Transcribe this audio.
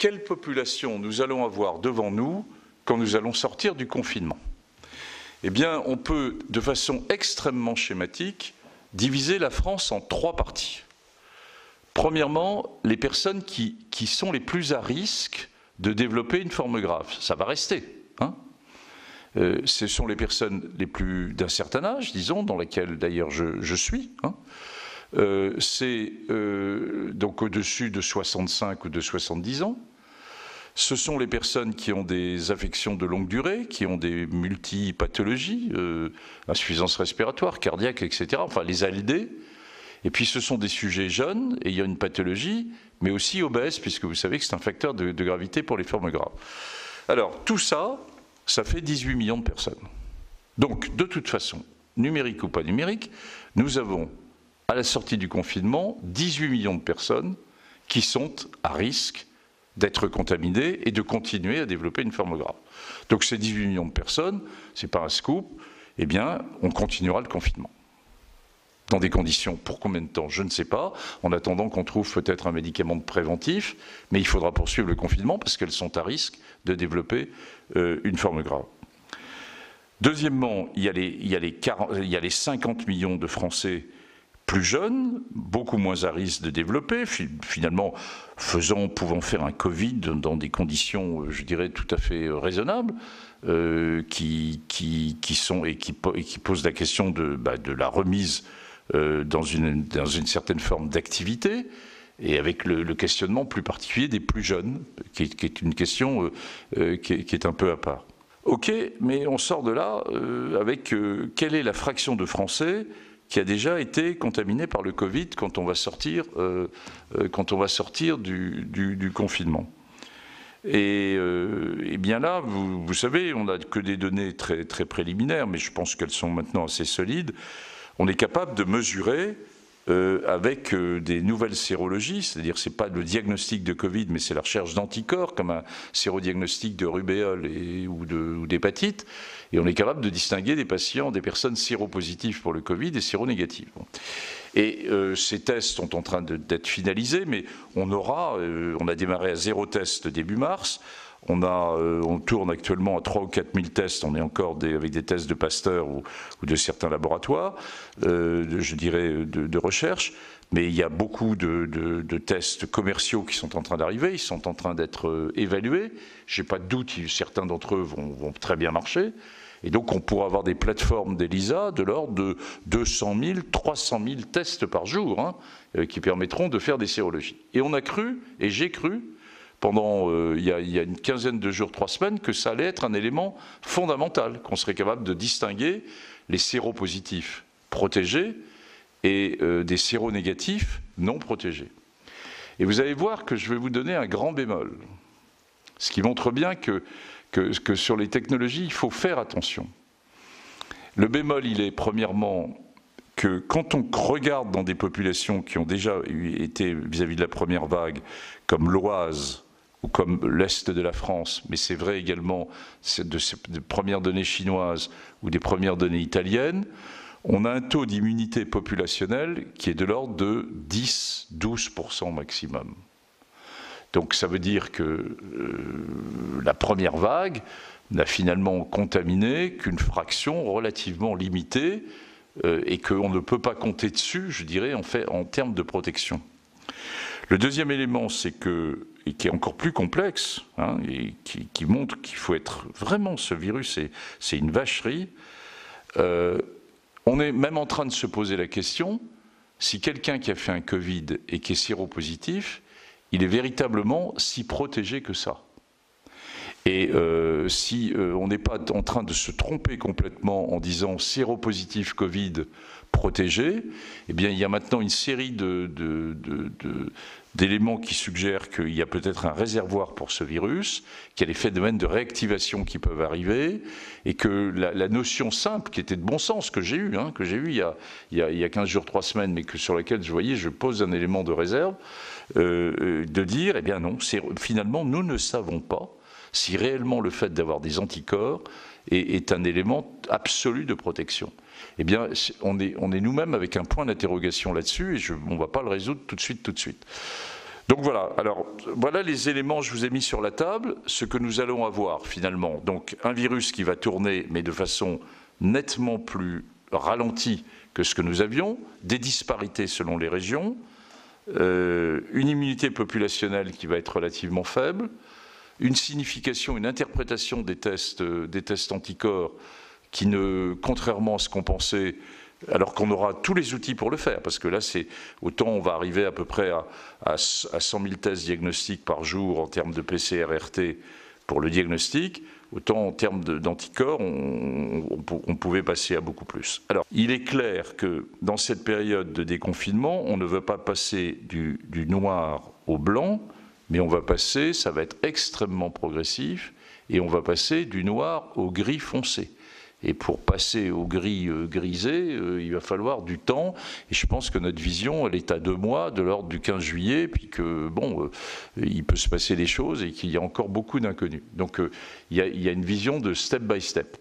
quelle population nous allons avoir devant nous quand nous allons sortir du confinement? Eh bien, on peut, de façon extrêmement schématique, diviser la France en 3 parties. Premièrement, les personnes qui sont les plus à risque de développer une forme grave. Ça va rester. Hein, ce sont les personnes les plus d'un certain âge, disons, dans lesquelles d'ailleurs je suis. Hein. C'est donc au-dessus de 65 ou de 70 ans. Ce sont les personnes qui ont des affections de longue durée, qui ont des multipathologies, insuffisance respiratoire, cardiaque, etc., enfin les ALD. Et puis ce sont des sujets jeunes, ayant une pathologie, mais aussi obèses, puisque vous savez que c'est un facteur de gravité pour les formes graves. Alors tout ça, ça fait 18 millions de personnes. Donc de toute façon, numérique ou pas numérique, nous avons, à la sortie du confinement, 18 millions de personnes qui sont à risque d'être contaminées et de continuer à développer une forme grave. Donc ces 18 millions de personnes, ce n'est pas un scoop, eh bien on continuera le confinement. Dans des conditions, pour combien de temps, je ne sais pas, en attendant qu'on trouve peut-être un médicament préventif, mais il faudra poursuivre le confinement parce qu'elles sont à risque de développer une forme grave. Deuxièmement, il y a les 50 millions de Français plus jeunes, beaucoup moins à risque de développer, finalement pouvant faire un Covid dans des conditions, je dirais, tout à fait raisonnables, qui posent la question de la remise dans une certaine forme d'activité, et avec le questionnement plus particulier des plus jeunes, qui est une question qui est un peu à part. Ok, mais on sort de là avec quelle est la fraction de Français qui a déjà été contaminé par le Covid quand on va sortir du confinement. Et bien là, vous savez, on n'a que des données très, très préliminaires, mais je pense qu'elles sont maintenant assez solides. On est capable de mesurer avec des nouvelles sérologies, c'est-à-dire c'est pas le diagnostic de Covid, mais c'est la recherche d'anticorps, comme un sérodiagnostic de rubéole ou d'hépatite, et on est capable de distinguer des personnes séropositives pour le Covid et séronégatives. Et ces tests sont en train d'être finalisés, mais on a démarré à 0 test début mars. On tourne actuellement à 3 ou 4 000 tests, on est encore avec des tests de Pasteur ou de certains laboratoires, je dirais, de recherche, mais il y a beaucoup de tests commerciaux qui sont en train d'arriver, ils sont en train d'être évalués, je n'ai pas de doute, certains d'entre eux vont très bien marcher, et donc on pourra avoir des plateformes d'ELISA de l'ordre de 200 000, 300 000 tests par jour, hein, qui permettront de faire des sérologies. Et on a cru, et j'ai cru, pendant il y a une quinzaine de jours, 3 semaines, que ça allait être un élément fondamental, qu'on serait capable de distinguer les séropositifs protégés et des séronégatifs non protégés. Et vous allez voir que je vais vous donner un grand bémol, ce qui montre bien que sur les technologies, il faut faire attention. Le bémol, il est premièrement que quand on regarde dans des populations qui ont déjà été vis-à-vis de la première vague, comme l'Oise, ou comme l'Est de la France, mais c'est vrai également de premières données chinoises ou des premières données italiennes, on a un taux d'immunité populationnelle qui est de l'ordre de 10-12% maximum. Donc ça veut dire que la première vague n'a finalement contaminé qu'une fraction relativement limitée et qu'on ne peut pas compter dessus, je dirais, en termes de protection. Le deuxième élément, c'est que, et qui est encore plus complexe, hein, et qui montre qu'il faut être vraiment, ce virus, c'est une vacherie. On est même en train de se poser la question, si quelqu'un qui a fait un Covid et qui est séropositif, il est véritablement si protégé que ça. Et si on n'est pas en train de se tromper complètement en disant séropositif Covid protégé, eh bien il y a maintenant une série d'éléments qui suggèrent qu'il y a peut-être un réservoir pour ce virus, qu'il y a des phénomènes de réactivation qui peuvent arriver, et que la notion simple, qui était de bon sens, que j'ai eue il y a 15 jours, 3 semaines, mais sur laquelle je pose un élément de réserve, de dire, eh bien non, finalement nous ne savons pas si réellement le fait d'avoir des anticorps est un élément absolu de protection. Eh bien, on est nous-mêmes avec un point d'interrogation là-dessus, et on ne va pas le résoudre tout de suite. Donc voilà, alors voilà les éléments que je vous ai mis sur la table, ce que nous allons avoir finalement. Donc un virus qui va tourner, mais de façon nettement plus ralentie que ce que nous avions, des disparités selon les régions, une immunité populationnelle qui va être relativement faible, une signification, une interprétation des tests anticorps qui ne, contrairement à ce qu'on pensait, alors qu'on aura tous les outils pour le faire, parce que là, c'est autant on va arriver à peu près à 100 000 tests diagnostiques par jour en termes de PCR-RT pour le diagnostic, autant en termes d'anticorps, on pouvait passer à beaucoup plus. Alors, il est clair que dans cette période de déconfinement, on ne veut pas passer du noir au blanc, mais on va passer, ça va être extrêmement progressif, et on va passer du noir au gris foncé. Et pour passer au gris grisé, il va falloir du temps. Et je pense que notre vision, elle est à 2 mois, de l'ordre du 15 juillet, puis que, bon, il peut se passer des choses et qu'il y a encore beaucoup d'inconnus. Donc, il y a une vision de step by step.